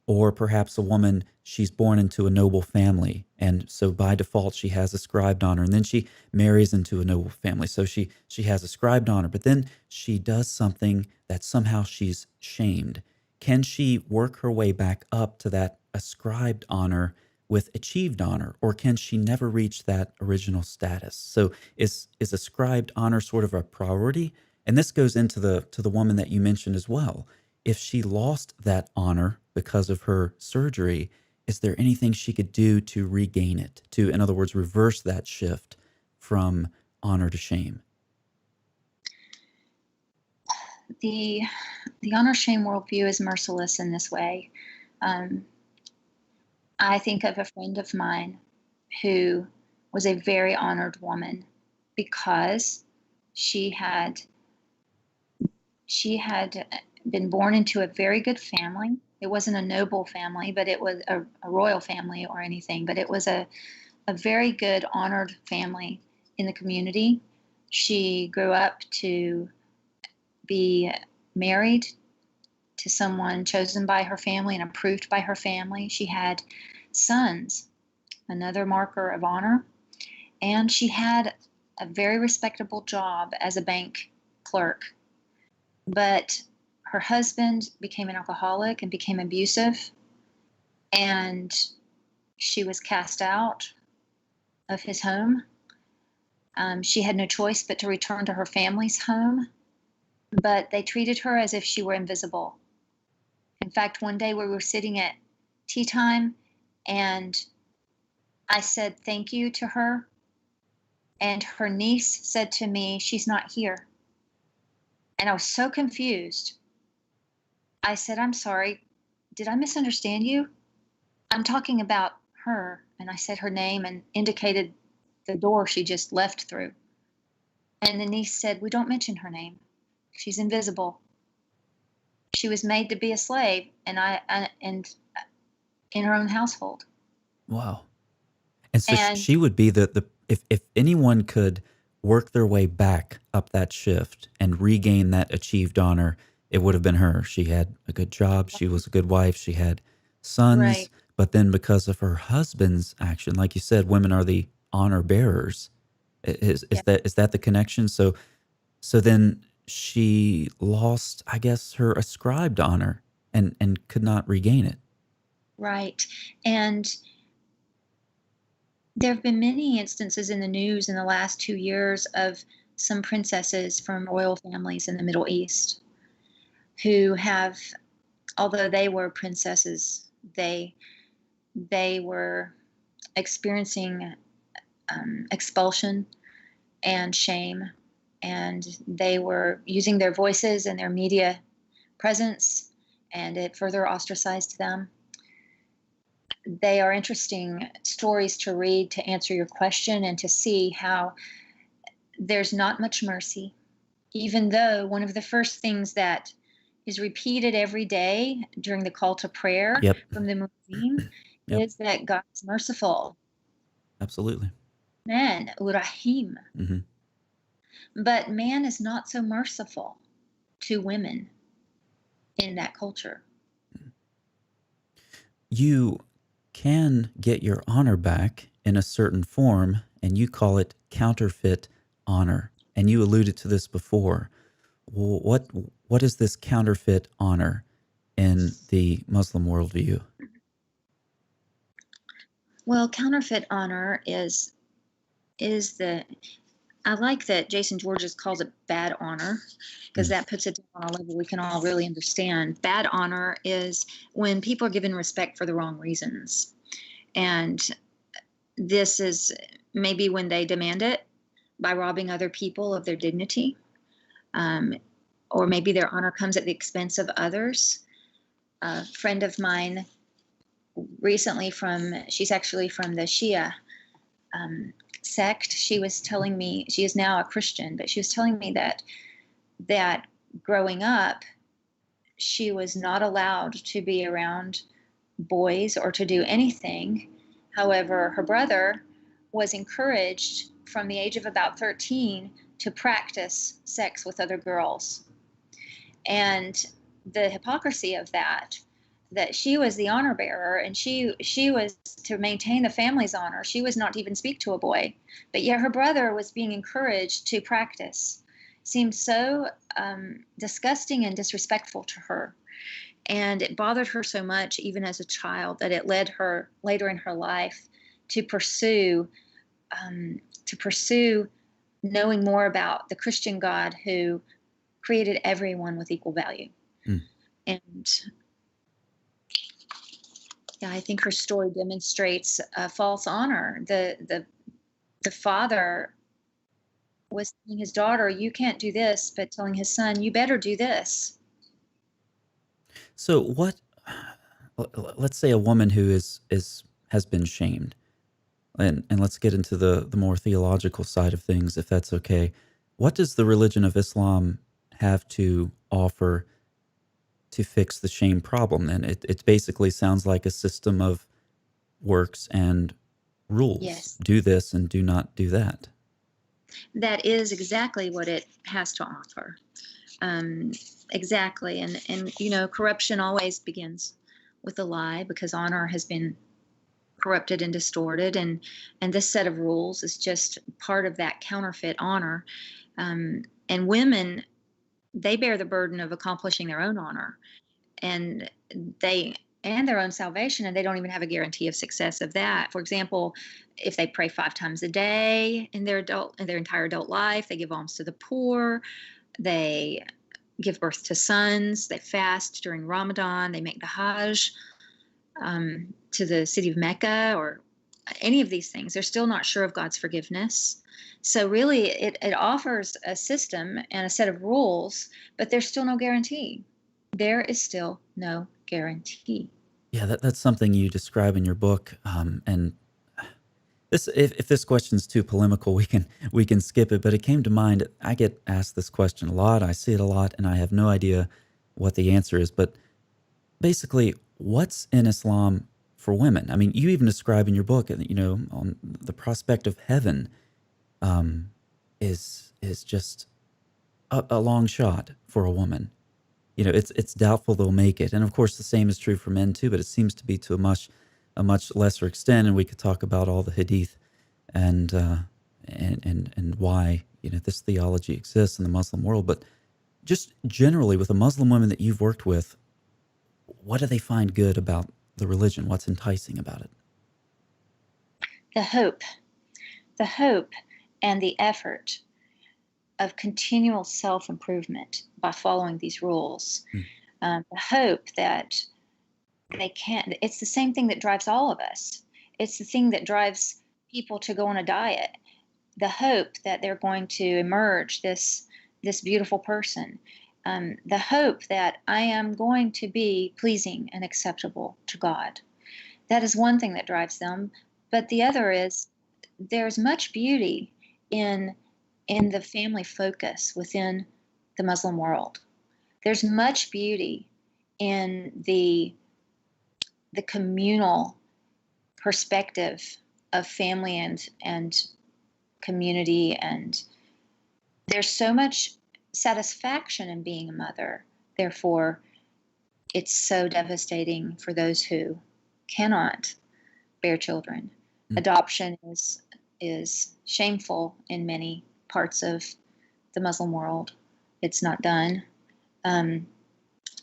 A: or perhaps a woman, she's born into a noble family, and so by default she has ascribed honor, and then she marries into a noble family, so she has ascribed honor, but then she does something that somehow she's shamed. Can she work her way back up to that ascribed honor with achieved honor, or can she never reach that original status? So is ascribed honor sort of a priority? And this goes into the woman that you mentioned as well. If she lost that honor because of her surgery, is there anything she could do to regain it? To, in other words, reverse that shift from honor to shame?
B: The the honor shame worldview is merciless in this way. Um, I think of a friend of mine who was a very honored woman because she had she had been born into a very good family. It wasn't a noble family, but it was a royal family or anything, but it was a very good, honored family in the community. She grew up to be married to someone chosen by her family and approved by her family. She had sons, another marker of honor, and she had a very respectable job as a bank clerk. But her husband became an alcoholic and became abusive, and she was cast out of his home. She had no choice but to return to her family's home, but they treated her as if she were invisible. In fact, one day we were sitting at tea time and I said thank you to her, and her niece said to me, "She's not here." And I was so confused. I said, "I'm sorry. Did I misunderstand you? I'm talking about her." And I said her name and indicated the door she just left through. And the niece said, "We don't mention her name. She's invisible. She was made to be a slave, and in her own household."
A: Wow. And so
B: And
A: she would be the if anyone could work their way back up that shift and regain that achieved honor, it would have been her. She had a good job, she was a good wife, she had sons,
B: right,
A: but then because of her husband's action, like you said, women are the honor bearers.
B: yeah,
A: Is that the connection? So then she lost, I guess, her ascribed honor and could not regain it.
B: right. And there have been many instances in the news in the last 2 years of some princesses from royal families in the Middle East who have, although they were princesses, they were experiencing expulsion and shame, and they were using their voices and their media presence, and it further ostracized them. They are interesting stories to read to answer your question and to see how there's not much mercy, even though one of the first things that is repeated every day during the call to prayer
A: Yep.
B: from the Muslim
A: Yep.
B: is that God is merciful.
A: Absolutely.
B: Man, Urahim.
A: Hmm.
B: But man is not so merciful to women in that culture.
A: You can get your honor back in a certain form, and you call it counterfeit honor. And you alluded to this before. Well, what is this counterfeit honor in the Muslim worldview?
B: Well, counterfeit honor is the I like that Jason Georges calls it bad honor, because
A: Mm.
B: that puts it on a level we can all really understand. Bad honor is when people are given respect for the wrong reasons. And this is maybe when they demand it by robbing other people of their dignity, um, or maybe their honor comes at the expense of others. A friend of mine recently she's actually from the Shia um, sect. She was telling me, she is now a Christian, but she was telling me that growing up, she was not allowed to be around boys or to do anything. However, her brother was encouraged from the age of about 13 to practice sex with other girls. And the hypocrisy of that she was the honor bearer, and she was to maintain the family's honor. She was not to even speak to a boy, but yet her brother was being encouraged to practice. Seemed so disgusting and disrespectful to her, and it bothered her so much even as a child that it led her later in her life to pursue knowing more about the Christian God who created everyone with equal value.
A: Mm.
B: And yeah, I think her story demonstrates a false honor. The father was telling his daughter, "You can't do this," but telling his son, "You better do this."
A: So what let's say a woman who is has been shamed, and let's get into the more theological side of things if that's okay. What does the religion of Islam have to offer to fix the shame problem? And it basically sounds like a system of works and rules.
B: Yes,
A: Do this and do not do that.
B: that is exactly what it has to offer. Um, exactly, and corruption always begins with a lie because honor has been corrupted and distorted, and this set of rules is just part of that counterfeit honor. And women, they bear the burden of accomplishing their own honor, and they and their own salvation, and they don't even have a guarantee of success of that. For example, if they pray 5 times a day in their entire adult life, they give alms to the poor, they give birth to sons, they fast during Ramadan, they make the Hajj to the city of Mecca, or any of these things, they're still not sure of God's forgiveness. So really, it offers a system and a set of rules, but there's still no guarantee. There is still no guarantee.
A: Yeah, that's something you describe in your book. And this, if this question's too polemical, we can skip it. But it came to mind. I get asked this question a lot. I see it a lot, and I have no idea what the answer is. But basically, what's in Islam for women? I mean, you even describe in your book, on the prospect of heaven, um, is just a long shot for a woman. It's doubtful they'll make it, and of course, the same is true for men too. But it seems to be to a much lesser extent, and we could talk about all the hadith and and why this theology exists in the Muslim world. But just generally, with the Muslim women that you've worked with, what do they find good about the religion? What's enticing about it?
B: The hope, the hope and the effort of continual self improvement by following these rules.
A: Mm.
B: The hope that they can't, it's the same thing that drives all of us. It's the thing that drives people to go on a diet. The hope that they're going to emerge this beautiful person. The hope that I am going to be pleasing and acceptable to God. That is one thing that drives them. But the other is there's much beauty in the family focus within the Muslim world. There's much beauty in the communal perspective of family and community, and there's so much satisfaction in being a mother. Therefore, it's so devastating for those who cannot bear children.
A: Mm.
B: Adoption is shameful in many parts of the Muslim world. It's not done um,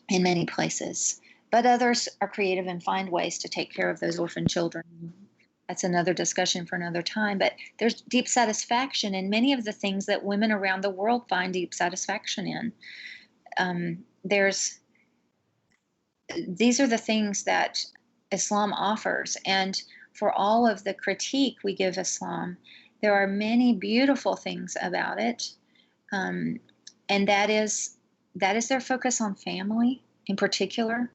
B: in many places, but others are creative and find ways to take care of those orphan children. That's another discussion for another time. But there's deep satisfaction in many of the things that women around the world find deep satisfaction in. There's These are the things that Islam offers, and for all of the critique we give Islam, there are many beautiful things about it, um, and that is their focus on family in particular,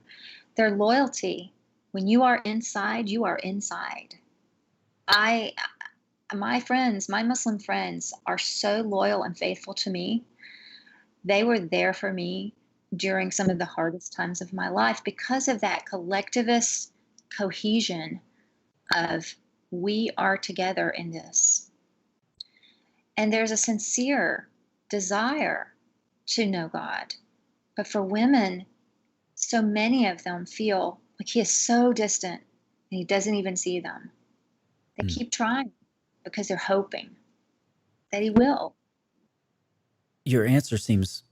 B: their loyalty. When you are inside, you are inside. I My friends, my Muslim friends are so loyal and faithful to me. They were there for me during some of the hardest times of my life because of that collectivist cohesion of we are together in this. And there's a sincere desire to know God. But for women, so many of them feel like he is so distant and he doesn't even see them. They
A: Mm.
B: keep trying because they're hoping that he will.
A: Your answer seems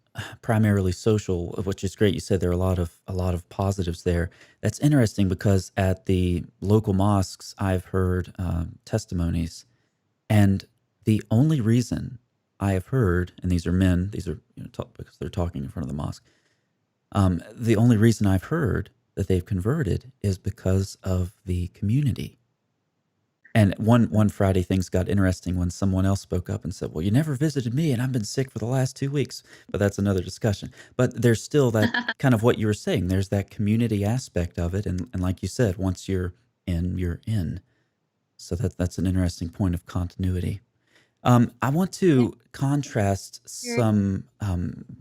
A: primarily social, which is great. You said there are a lot of positives there. That's interesting because at the local mosques, I've heard testimonies, and the only reason I have heard, and these are men, these are because they're talking in front of the mosque. The only reason I've heard that they've converted is because of the community. And one Friday, things got interesting when someone else spoke up and said, "Well, you never visited me, and I've been sick for the last 2 weeks." But that's another discussion. But there's still that kind of what you were saying. There's that community aspect of it, and like you said, once you're in, you're in. So that's an interesting point of continuity. I want
B: Yeah,
A: to contrast
B: you're-
A: some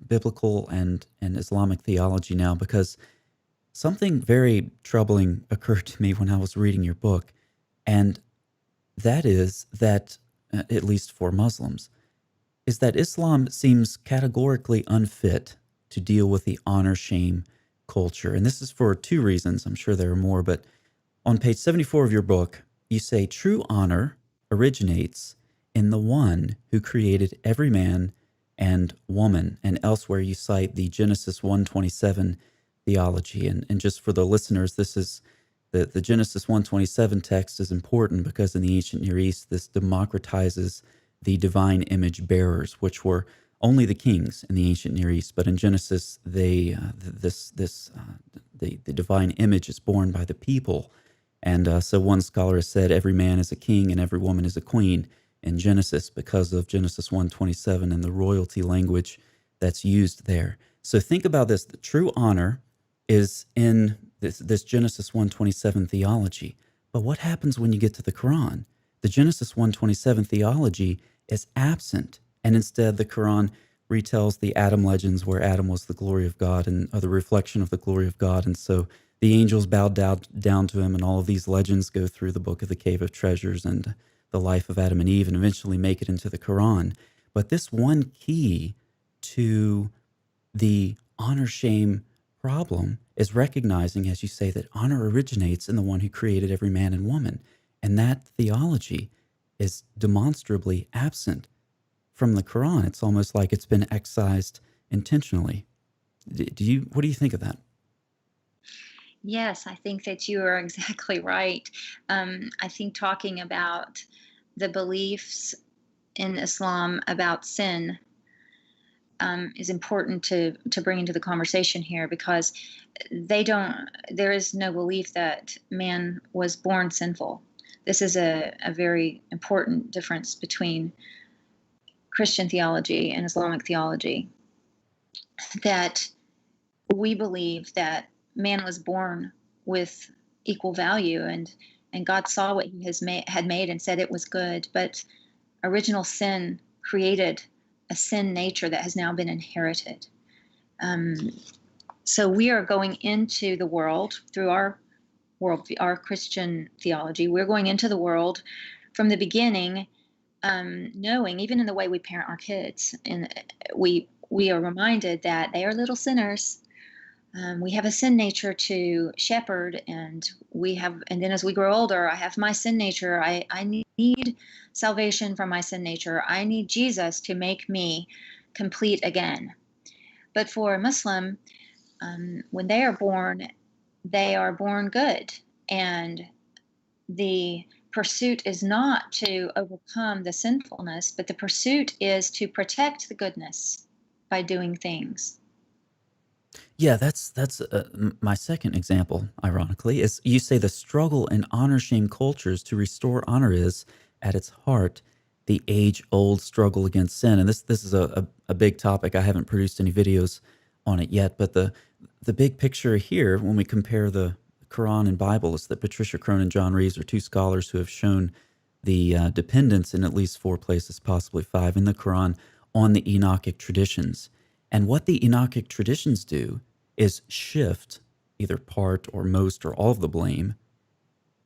A: biblical and Islamic theology now because something very troubling occurred to me when I was reading your book, and that is that, at least for Muslims, is that Islam seems categorically unfit to deal with the honor shame culture. And this is for two reasons. I'm sure there are more, but on page 74 of your book, you say true honor originates in the one who created every man and woman. And elsewhere, you cite the Genesis 1:27 theology. And just for the listeners, this is the Genesis 1:27 text is important because in the ancient Near East, this democratizes the divine image bearers, which were only the kings in the ancient Near East. But in Genesis, the divine image is born by the people, and so one scholar has said every man is a king and every woman is a queen in Genesis because of Genesis 1:27 and the royalty language that's used there. So think about this: the true honor is in this Genesis 1:27 theology. But what happens when you get to the Quran? The Genesis 1:27 theology is absent, and instead the Quran retells the Adam legends where Adam was the glory of God and the reflection of the glory of God. And so the angels bowed down to him, and all of these legends go through the book of the Cave of Treasures and the life of Adam and Eve and eventually make it into the Quran. But this one key to the honor shame problem is recognizing, as you say, that honor originates in the one who created every man and woman. And that theology is demonstrably absent from the Quran. It's almost like it's been excised intentionally. What do you think of that?
B: Yes, I think that you are exactly right. I think talking about the beliefs in Islam about sin is important to bring into the conversation here because they don't. There is no belief that man was born sinful. This is a very important difference between Christian theology and Islamic theology. That we believe that man was born with equal value, and God saw what he had made and said it was good, but original sin created a sin nature that has now been inherited. um, so we are going into the world through our Christian theology. We're going into the world from the beginning, knowing, even in the way we parent our kids, and we are reminded that they are little sinners. We have a sin nature to shepherd, and then as we grow older, I have my sin nature. I need salvation from my sin nature. I need Jesus to make me complete again. But for a Muslim, when they are born good, and the pursuit is not to overcome the sinfulness, but the pursuit is to protect the goodness by doing things.
A: Yeah, my second example, ironically, is you say the struggle in honor shame cultures to restore honor is, at its heart, the age old struggle against sin. And this is a big topic. I haven't produced any videos on it yet, but the big picture here, when we compare the Quran and Bible, is that Patricia Crone and John Reeves are two scholars who have shown the dependence in at least four places, possibly five, in the Quran on the Enochic traditions. And what the Enochic traditions do is shift either part or most or all of the blame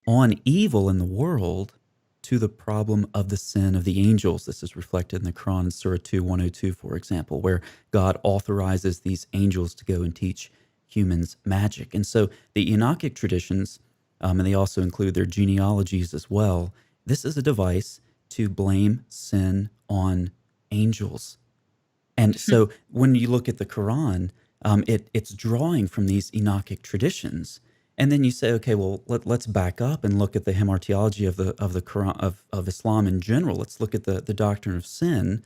A: on evil in the world to the problem of the sin of the angels. This is reflected in the Quran in Surah 2, 102, for example, where God authorizes these angels to go and teach humans magic. And so the Enochic traditions, and they also include their genealogies as well, this is a device to blame sin on angels. And so when you look at the Quran, it's drawing from these Enochic traditions. And then you say, okay, well, let's back up and look at the hamartiology of the Quran of Islam in general. Let's look at the doctrine of sin.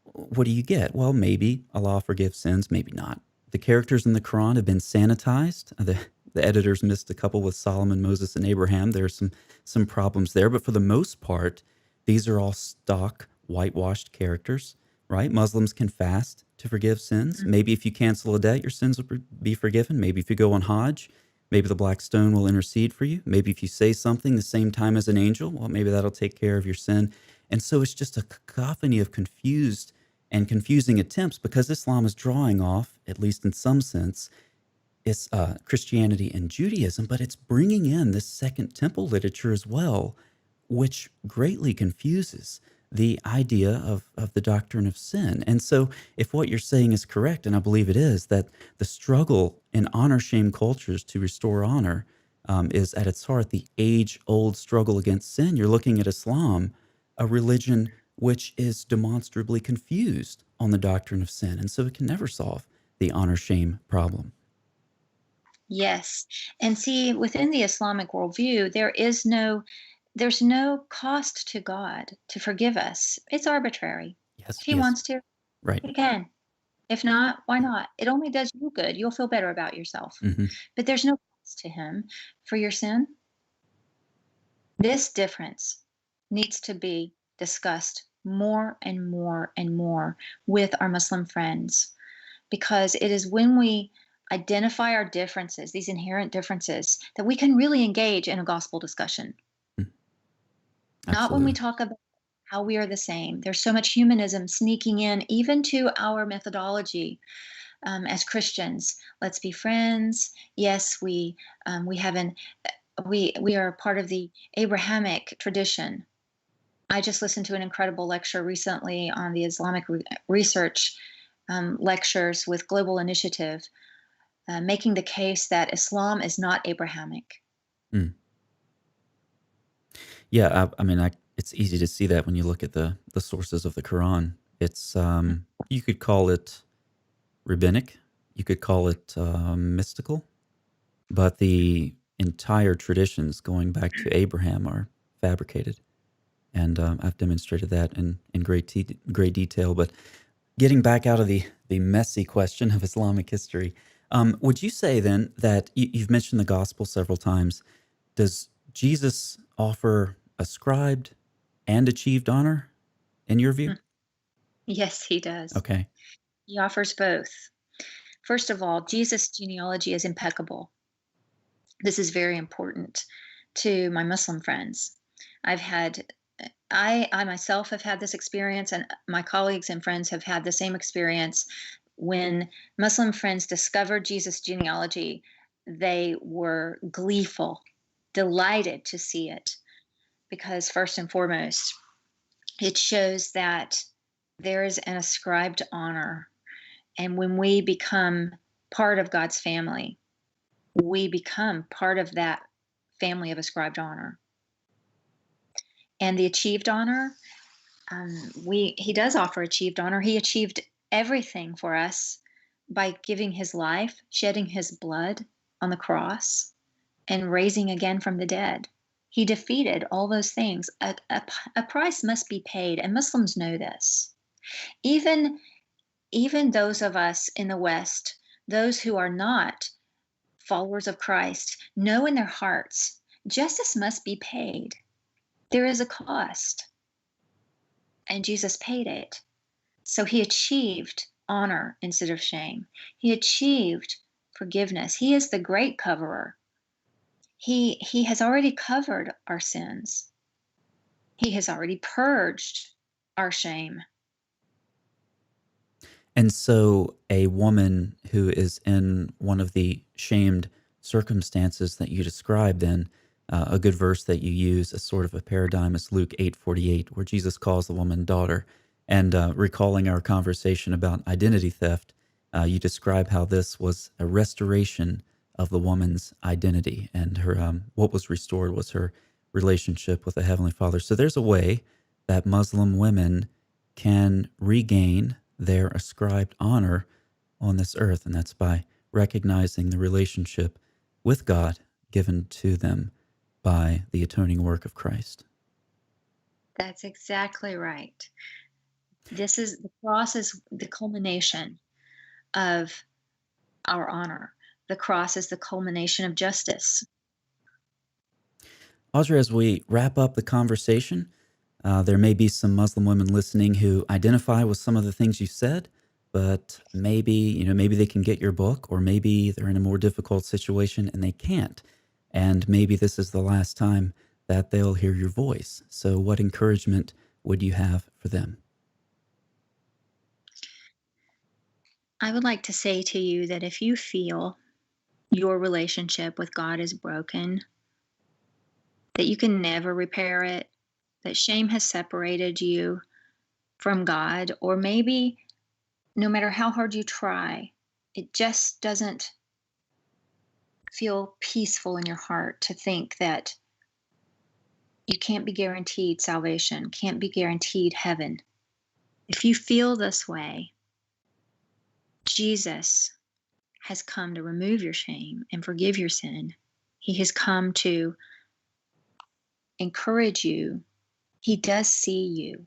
A: What do you get? Well, maybe Allah forgives sins, maybe not. The characters in the Quran have been sanitized. The editors missed a couple with Solomon, Moses, and Abraham. There are some problems there, but for the most part, these are all stock whitewashed characters, right? Muslims can fast to forgive sins. Maybe if you cancel a debt, your sins will be forgiven. Maybe if you go on Hajj, maybe the black stone will intercede for you. Maybe if you say something the same time as an angel, well, maybe that'll take care of your sin. And so it's just a cacophony of confused and confusing attempts because Islam is drawing off, at least in some sense, it's Christianity and Judaism, but it's bringing in this Second Temple literature as well, which greatly confuses the idea of the doctrine of sin. And so, if what you're saying is correct, and I believe it is, that the struggle in honor shame cultures to restore honor is at its heart the age old struggle against sin, you're looking at Islam, a religion which is demonstrably confused on the doctrine of sin. And so, it can never solve the honor shame problem.
B: Yes. And see, within the Islamic worldview, there's no cost to God to forgive us. It's arbitrary.
A: Yes,
B: If he
A: yes,
B: wants to,
A: right.
B: he can. If not, why not? It only does you good. You'll feel better about yourself.
A: Hmm.
B: But there's no cost to him for your sin. This difference needs to be discussed more and more and more with our Muslim friends because it is when we identify our differences, these inherent differences, that we can really engage in a gospel discussion. Not when we
A: Absolutely.
B: talk about how we are the same. There's so much humanism sneaking in, even to our methodology as Christians. Let's be friends. Yes, we have an we are part of the Abrahamic tradition. I just listened to an incredible lecture recently on the Islamic research lectures with Global Initiative, making the case that Islam is not Abrahamic.
A: Mm. Yeah, I mean, it's easy to see that when you look at the sources of the Quran. It's you could call it rabbinic, you could call it mystical, but the entire traditions going back to Abraham are fabricated, and I've demonstrated that in great detail. But getting back out of the messy question of Islamic history, would you say then that you've mentioned the gospel several times? Does Jesus offer ascribed and achieved honor in your view?
B: Mm. Yes, he does.
A: Okay.
B: He offers both. First of all, Jesus' genealogy is impeccable. This is very important to my Muslim friends. I've had I myself have had this experience, and my colleagues and friends have had the same experience. When Muslim friends discovered Jesus' genealogy, they were gleeful, delighted to see it, because first and foremost, it shows that there is an ascribed honor. And when we become part of God's family, we become part of that family of ascribed honor. And the achieved honor, we he does offer achieved honor. He achieved everything for us by giving his life, shedding his blood on the cross, and raising again from the dead. He defeated all those things. A price must be paid, and Muslims know this. Even even those of us in the West, those who are not followers of Christ, know in their hearts justice must be paid. There is a cost, and Jesus paid it. So he achieved honor instead of shame. He achieved forgiveness. He is the great coverer. He has already covered our sins. He has already purged our shame.
A: And so, a woman who is in one of the shamed circumstances that you described, then a good verse that you use as sort of a paradigm is Luke 8:48, where Jesus calls the woman daughter. And recalling our conversation about identity theft, you describe how this was a restoration of the woman's identity, and her what was restored was her relationship with the Heavenly Father. So there's a way that Muslim women can regain their ascribed honor on this earth, and that's by recognizing the relationship with God given to them by the atoning work of Christ.
B: That's exactly right. The cross is the culmination of our honor. The cross is the culmination of justice.
A: Audrey, as we wrap up the conversation, there may be some Muslim women listening who identify with some of the things you said, but maybe, maybe they can get your book, or maybe they're in a more difficult situation and they can't. And maybe this is the last time that they'll hear your voice. So what encouragement would you have for them?
B: I would like to say to you that if you feel your relationship with God is broken, that you can never repair it, that shame has separated you from God, or maybe no matter how hard you try, it just doesn't feel peaceful in your heart to think that you can't be guaranteed salvation, can't be guaranteed heaven. If you feel this way, Jesus has come to remove your shame and forgive your sin. He has come to encourage you. He does see you.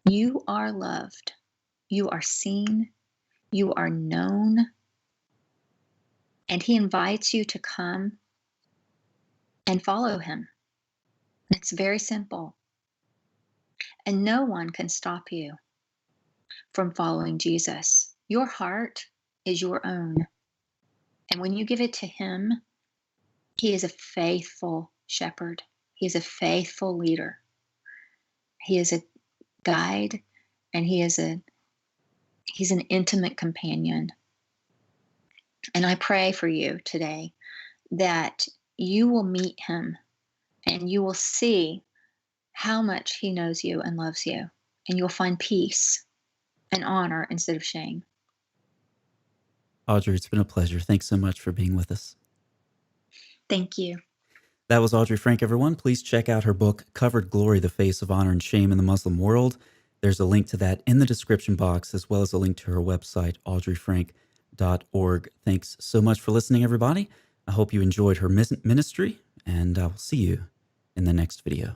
B: You are loved. You are seen. You are known. And he invites you to come and follow him. It's very simple. And no one can stop you from following Jesus. Your heart is your own. And when you give it to him, he is a faithful shepherd. He is a faithful leader. He is a guide, and he's an intimate companion. And I pray for you today that you will meet him and you will see how much he knows you and loves you, and you'll find peace and honor instead of shame.
A: Audrey, it's been a pleasure. Thanks so much for being with us.
B: Thank you.
A: That was Audrey Frank, everyone. Please check out her book, Covered Glory, The Face of Honor and Shame in the Muslim World. There's a link to that in the description box, as well as a link to her website, audreyfrank.org. Thanks so much for listening, everybody. I hope you enjoyed her ministry, and I will see you in the next video.